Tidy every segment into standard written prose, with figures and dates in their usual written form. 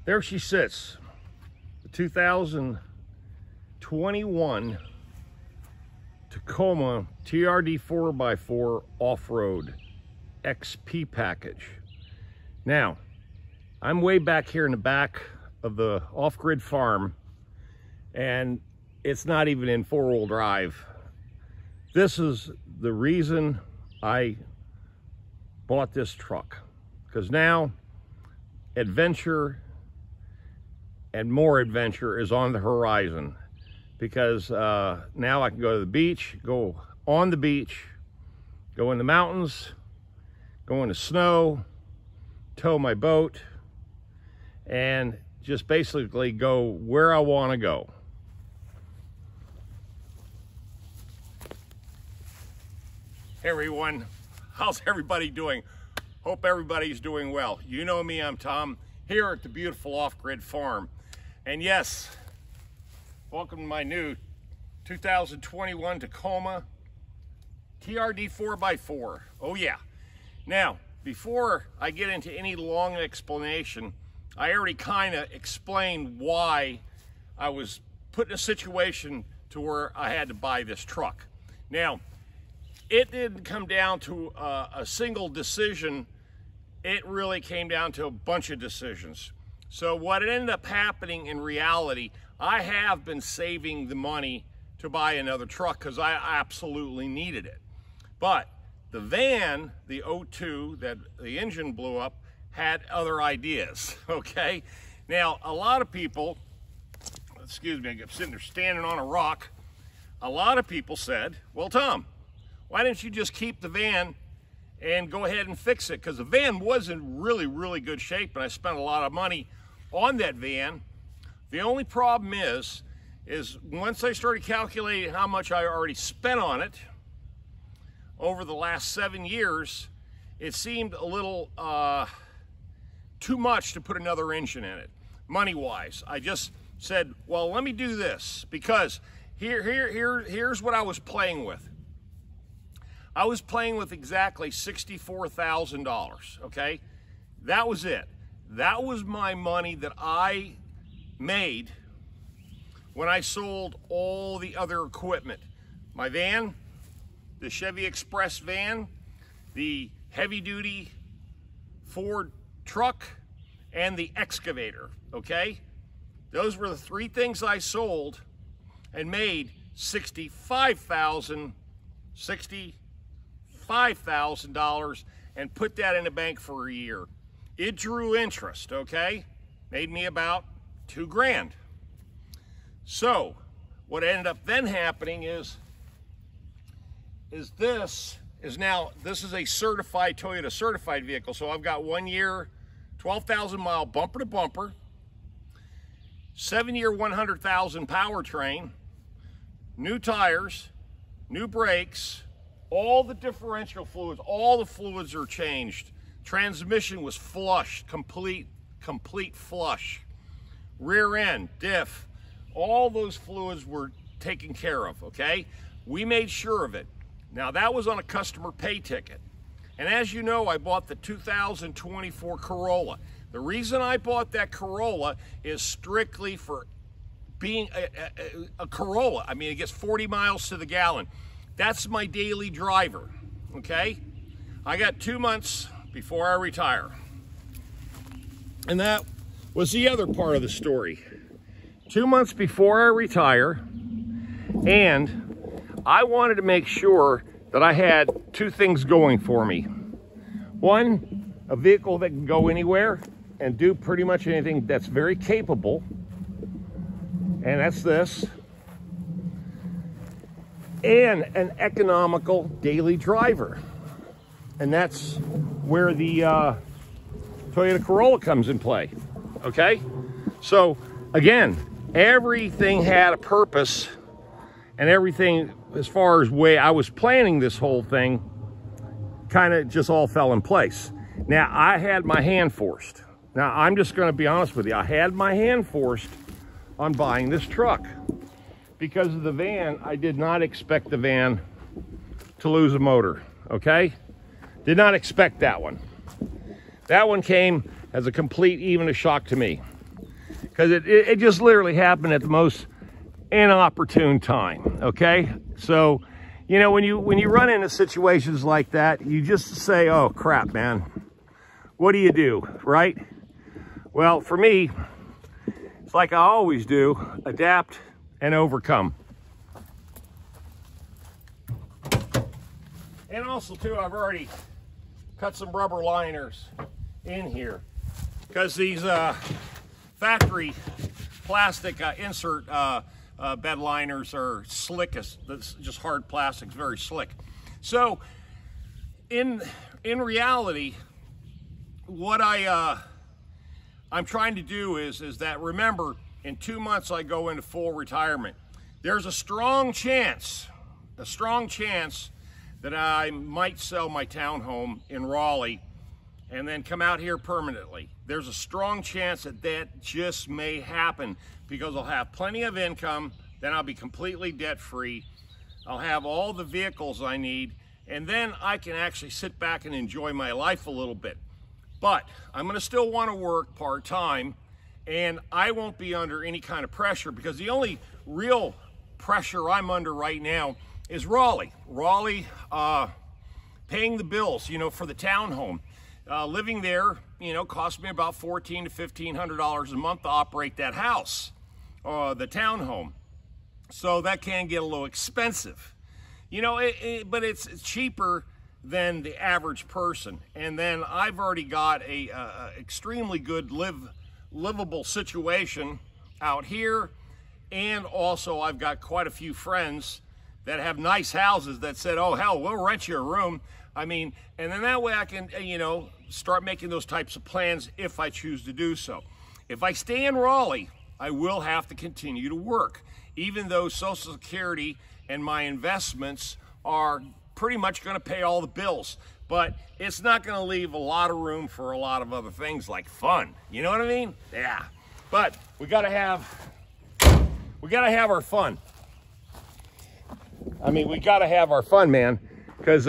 There she sits, the 2021 Tacoma TRD 4x4 off-road XP package. Now, I'm way back here in the back of the off-grid farm, and it's not even in four-wheel drive. This is the reason I bought this truck, because now adventure and more adventure is on the horizon, because now I can go to the beach, go on the beach, go in the mountains, go in the snow, tow my boat, and just basically go where I want to go. Hey everyone, how's everybody doing? Hope everybody's doing well. You know me, I'm Tom, here at the beautiful off-grid farm. And yes, welcome to my new 2021 Tacoma TRD 4x4. Oh yeah. Now, before I get into any long explanation, I already kind of explained why I was put in a situation to where I had to buy this truck. Now, it didn't come down to a single decision. It really came down to a bunch of decisions. So what ended up happening in reality, I have been saving the money to buy another truck because I absolutely needed it. But the van, the 02 that the engine blew up, had other ideas, okay? Now, a lot of people, excuse me, I'm sitting there standing on a rock. A lot of people said, well, Tom, why didn't you just keep the van and go ahead and fix it? Because the van was in really, really good shape, and I spent a lot of money on that van. The only problem is once I started calculating how much I already spent on it over the last 7 years, it seemed a little too much to put another engine in it, money-wise. I just said, well, let me do this, because here's what I was playing with. I was playing with exactly $64,000, okay? That was it. That was my money that I made when I sold all the other equipment. My van, the Chevy Express van, the heavy-duty Ford truck, and the Excavator, okay? Those were the three things I sold and made $65,000 and put that in the bank for a year. It drew interest, okay? Made me about $2 grand. So what ended up then happening is this is a certified Toyota certified vehicle. So I've got 1 year, 12,000 mile bumper to bumper, 7 year, 100,000 powertrain, new tires, new brakes, all the differential fluids, all the fluids are changed. Transmission was flushed, complete flush. Rear end, diff, all those fluids were taken care of, okay? We made sure of it. Now that was on a customer pay ticket. And as you know, I bought the 2024 Corolla. The reason I bought that Corolla is strictly for being a Corolla. I mean, it gets 40 miles to the gallon. That's my daily driver, okay? I got 2 months before I retire. And that was the other part of the story. 2 months before I retire, and I wanted to make sure that I had two things going for me. One, a vehicle that can go anywhere and do pretty much anything that's very capable, and that's this. And an economical daily driver. And that's where the Toyota Corolla comes in play, okay? So again, everything had a purpose, and everything as far as way I was planning this whole thing kind of just all fell in place. Now I had my hand forced. Now I'm just going to be honest with you. I had my hand forced on buying this truck. Because of the van, I did not expect the van to lose a motor, okay? Did not expect that one. That one came as a complete, even a shock to me. because it just literally happened at the most inopportune time. Okay, so you know, when you run into situations like that, you just say, oh crap, man, what do you do, right? Well, for me, it's like I always do: adapt and overcome. And also too, I've already cut some rubber liners in here, because these factory plastic insert bed liners are slickest. That's just hard plastic, it's very slick. So in reality, what I'm trying to do is that, remember, in 2 months I go into full retirement. There's a strong chance that I might sell my townhome in Raleigh and then come out here permanently. There's a strong chance that just may happen, because I'll have plenty of income, then I'll be completely debt-free, I'll have all the vehicles I need, and then I can actually sit back and enjoy my life a little bit. But I'm gonna still wanna work part-time, and I won't be under any kind of pressure, because the only real pressure I'm under right now is Raleigh, paying the bills, you know, for the townhome. Living there, you know, cost me about $1,400 to $1,500 a month to operate that house, the townhome. So that can get a little expensive, you know, but it's cheaper than the average person. And then I've already got a extremely good livable situation out here, and also I've got quite a few friends that have nice houses that said, oh hell, we'll rent you a room. I mean, and then that way I can, you know, start making those types of plans if I choose to do so. If I stay in Raleigh, I will have to continue to work, even though Social Security and my investments are pretty much gonna pay all the bills. But it's not gonna leave a lot of room for a lot of other things like fun. You know what I mean? Yeah. But we gotta have our fun. I mean, we gotta have our fun, man, because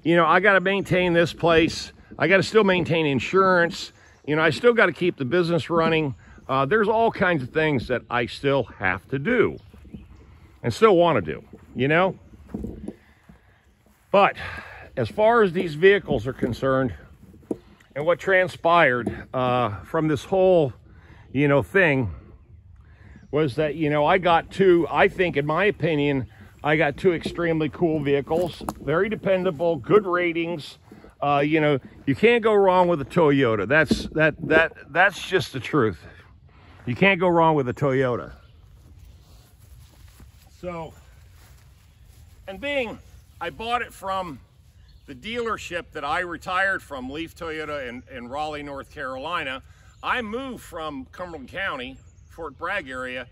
you know, I gotta maintain this place. I gotta still maintain insurance. You know, I still gotta keep the business running. There's all kinds of things that I still have to do and still want to do, you know. But as far as these vehicles are concerned, and what transpired from this whole, you know, thing, was that, you know, I got two, I think, in my opinion, I got two extremely cool vehicles, very dependable, good ratings. You know, you can't go wrong with a Toyota. That's just the truth. You can't go wrong with a Toyota. So, and being I bought it from the dealership that I retired from, Leaf Toyota in Raleigh, North Carolina. I moved from Cumberland County, Fort Bragg area,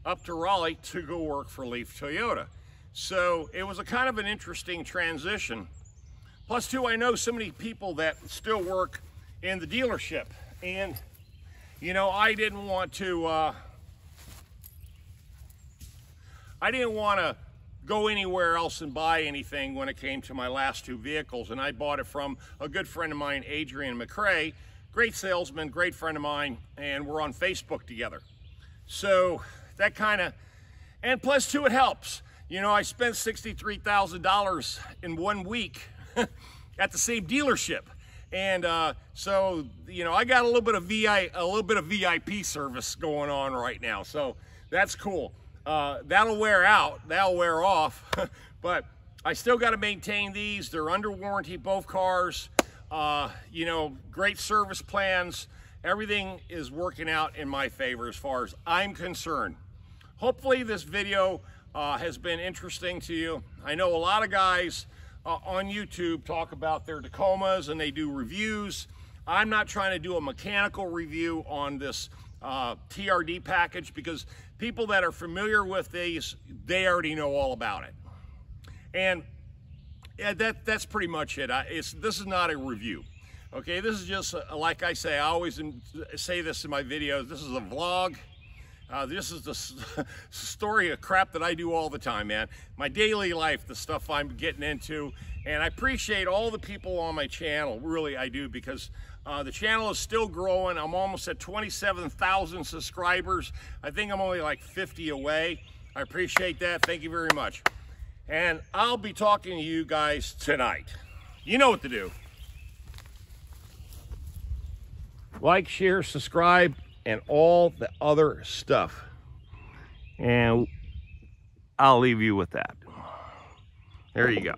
up to Raleigh to go work for Leaf Toyota. So it was a kind of an interesting transition. Plus too, I know so many people that still work in the dealership, and you know, I didn't want to go anywhere else and buy anything when it came to my last two vehicles, and I bought it from a good friend of mine, Adrian McCrae, great salesman, great friend of mine, and we're on Facebook together. So that kind of, and plus too, it helps. You know, I spent $63,000 in 1 week at the same dealership. And so, you know, I got a little bit of VIP service going on right now. So that's cool. That'll wear out, that'll wear off, but I still got to maintain these. They're under warranty, both cars. You know, great service plans. Everything is working out in my favor as far as I'm concerned. Hopefully this video has been interesting to you. I know a lot of guys on YouTube talk about their Tacomas and they do reviews. I'm not trying to do a mechanical review on this TRD package, because people that are familiar with these, they already know all about it. And yeah, that's pretty much it. This is not a review. Okay, this is just, like I say, I always say this in my videos, this is a vlog. This is the story of crap that I do all the time, man. My daily life, the stuff I'm getting into. And I appreciate all the people on my channel, really I do, because the channel is still growing. I'm almost at 27,000 subscribers. I think I'm only like 50 away. I appreciate that. Thank you very much. And I'll be talking to you guys tonight. You know what to do. Like, share, subscribe, and all the other stuff. And I'll leave you with that. There you go.